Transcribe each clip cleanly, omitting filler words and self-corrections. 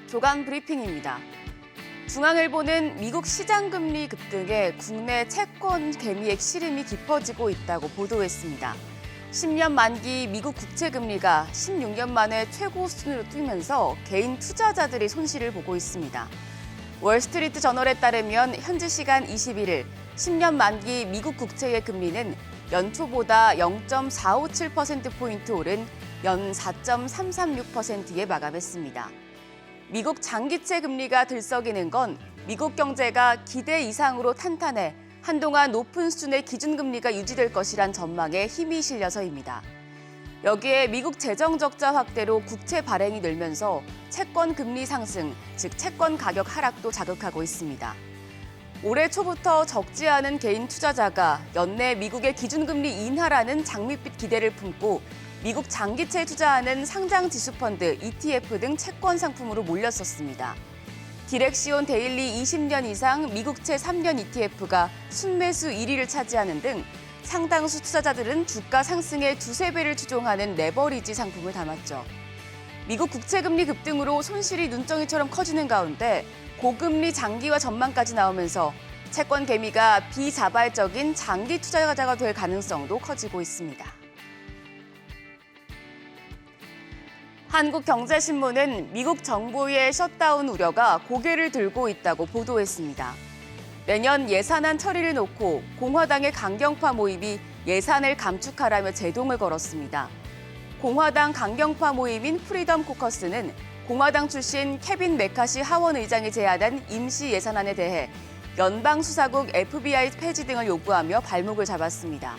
조간 브리핑입니다. 중앙일보는 미국 시장금리 급등에 국내 채권 개미액 시름이 깊어지고 있다고 보도했습니다. 10년 만기 미국 국채금리가 16년 만에 최고 수준으로 뛰면서 개인 투자자들이 손실을 보고 있습니다. 월스트리트 저널에 따르면 현지 시간 21일 10년 만기 미국 국채의 금리는 연초보다 0.457%포인트 오른 연 4.336%에 마감했습니다. 미국 장기채 금리가 들썩이는 건 미국 경제가 기대 이상으로 탄탄해 한동안 높은 수준의 기준금리가 유지될 것이란 전망에 힘이 실려서입니다. 여기에 미국 재정 적자 확대로 국채 발행이 늘면서 채권 금리 상승, 즉 채권 가격 하락도 자극하고 있습니다. 올해 초부터 적지 않은 개인 투자자가 연내 미국의 기준금리 인하라는 장밋빛 기대를 품고 미국 장기채에 투자하는 상장 지수펀드, ETF 등 채권 상품으로 몰렸었습니다. 디렉시온 데일리 20년 이상 미국채 3년 ETF가 순매수 1위를 차지하는 등 상당수 투자자들은 주가 상승의 두세 배를 추종하는 레버리지 상품을 담았죠. 미국 국채금리 급등으로 손실이 눈덩이처럼 커지는 가운데 고금리 장기화 전망까지 나오면서 채권 개미가 비자발적인 장기 투자자가 될 가능성도 커지고 있습니다. 한국경제신문은 미국 정부의 셧다운 우려가 고개를 들고 있다고 보도했습니다. 내년 예산안 처리를 놓고 공화당의 강경파 모임이 예산을 감축하라며 제동을 걸었습니다. 공화당 강경파 모임인 프리덤 코커스는 공화당 출신 케빈 메카시 하원 의장이 제안한 임시 예산안에 대해 연방수사국 FBI 폐지 등을 요구하며 발목을 잡았습니다.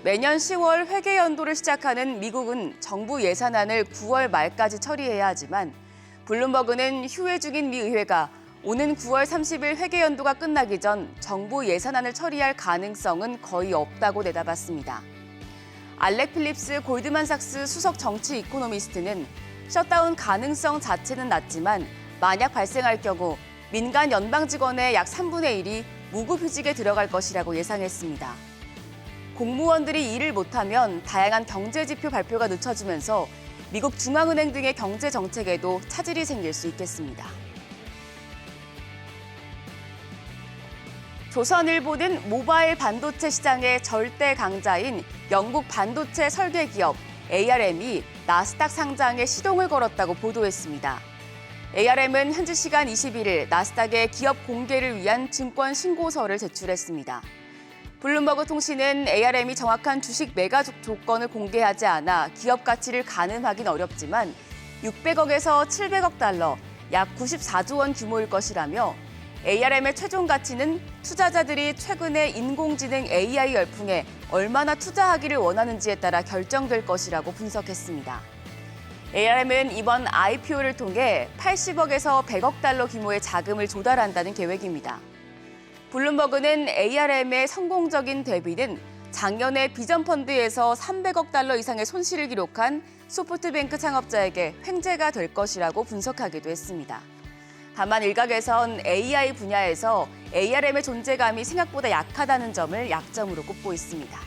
매년 10월 회계연도를 시작하는 미국은 정부 예산안을 9월 말까지 처리해야 하지만 블룸버그는 휴회 중인 미 의회가 오는 9월 30일 회계연도가 끝나기 전 정부 예산안을 처리할 가능성은 거의 없다고 내다봤습니다. 알렉 필립스 골드만삭스 수석 정치 이코노미스트는 셧다운 가능성 자체는 낮지만 만약 발생할 경우 민간 연방직원의 약 3분의 1이 무급휴직에 들어갈 것이라고 예상했습니다. 공무원들이 일을 못하면 다양한 경제지표 발표가 늦춰지면서 미국 중앙은행 등의 경제 정책에도 차질이 생길 수 있겠습니다. 조선일보는 모바일 반도체 시장의 절대 강자인 영국 반도체 설계 기업 ARM이 나스닥 상장에 시동을 걸었다고 보도했습니다. ARM은 현지 시간 21일 나스닥에 기업 공개를 위한 증권 신고서를 제출했습니다. 블룸버그 통신은 ARM이 정확한 주식 매각 조건을 공개하지 않아 기업 가치를 가늠하긴 어렵지만 600억에서 700억 달러, 약 94조 원 규모일 것이라며 ARM의 최종 가치는 투자자들이 최근의 인공지능 AI 열풍에 얼마나 투자하기를 원하는지에 따라 결정될 것이라고 분석했습니다. ARM은 이번 IPO를 통해 80억에서 100억 달러 규모의 자금을 조달한다는 계획입니다. 블룸버그는 ARM의 성공적인 데뷔는 작년에 비전펀드에서 300억 달러 이상의 손실을 기록한 소프트뱅크 창업자에게 횡재가 될 것이라고 분석하기도 했습니다. 다만 일각에선 AI 분야에서 ARM의 존재감이 생각보다 약하다는 점을 약점으로 꼽고 있습니다.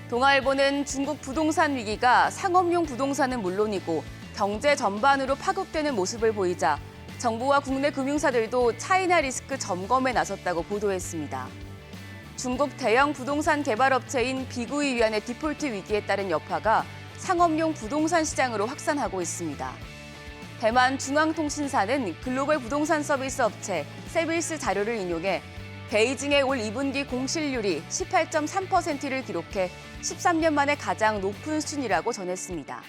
동아일보는 중국 부동산 위기가 상업용 부동산은 물론이고 경제 전반으로 파급되는 모습을 보이자 정부와 국내 금융사들도 차이나 리스크 점검에 나섰다고 보도했습니다. 중국 대형 부동산 개발업체인 비구이 위안의 디폴트 위기에 따른 여파가 상업용 부동산 시장으로 확산하고 있습니다. 대만 중앙통신사는 글로벌 부동산 서비스 업체 세빌스 자료를 인용해 베이징의 올 2분기 공실률이 18.3%를 기록해 13년 만에 가장 높은 수준이라고 전했습니다.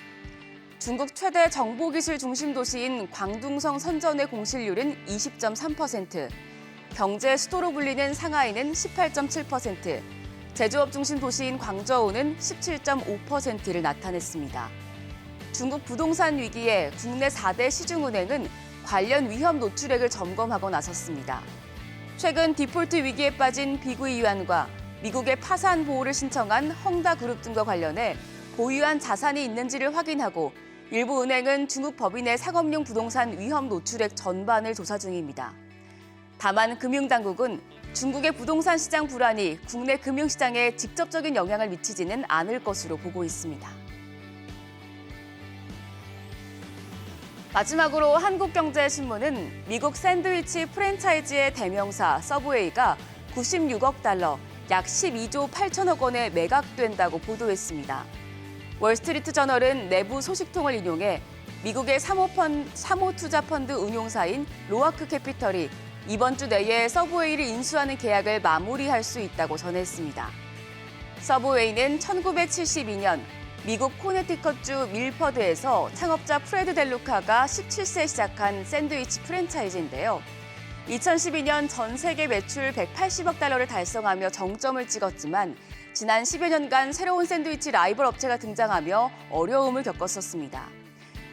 중국 최대 정보기술 중심 도시인 광둥성 선전의 공실률은 20.3%, 경제 수도로 불리는 상하이는 18.7%, 제조업 중심 도시인 광저우는 17.5%를 나타냈습니다. 중국 부동산 위기에 국내 4대 시중은행은 관련 위험 노출액을 점검하고 나섰습니다. 최근 디폴트 위기에 빠진 비구이 위안과 미국의 파산 보호를 신청한 헝다그룹 등과 관련해 보유한 자산이 있는지를 확인하고 일부 은행은 중국 법인의 상업용 부동산 위험 노출액 전반을 조사 중입니다. 다만 금융당국은 중국의 부동산 시장 불안이 국내 금융시장에 직접적인 영향을 미치지는 않을 것으로 보고 있습니다. 마지막으로 한국경제신문은 미국 샌드위치 프랜차이즈의 대명사 서브웨이가 96억 달러, 약 12조 8천억 원에 매각된다고 보도했습니다. 월스트리트 저널은 내부 소식통을 인용해 미국의 사모투자펀드 운용사인 로아크 캐피털이 이번 주 내에 서브웨이를 인수하는 계약을 마무리할 수 있다고 전했습니다. 서브웨이는 1972년 미국 코네티컷주 밀퍼드에서 창업자 프레드 델루카가 17세에 시작한 샌드위치 프랜차이즈인데요. 2012년 전 세계 매출 180억 달러를 달성하며 정점을 찍었지만 지난 10여 년간 새로운 샌드위치 라이벌 업체가 등장하며 어려움을 겪었었습니다.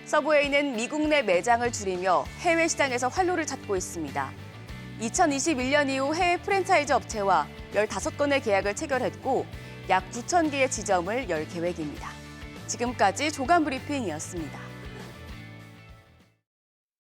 서브웨이는 미국 내 매장을 줄이며 해외 시장에서 활로를 찾고 있습니다. 2021년 이후 해외 프랜차이즈 업체와 15건의 계약을 체결했고 약 9천 개의 지점을 열 계획입니다. 지금까지 조간 브리핑이었습니다.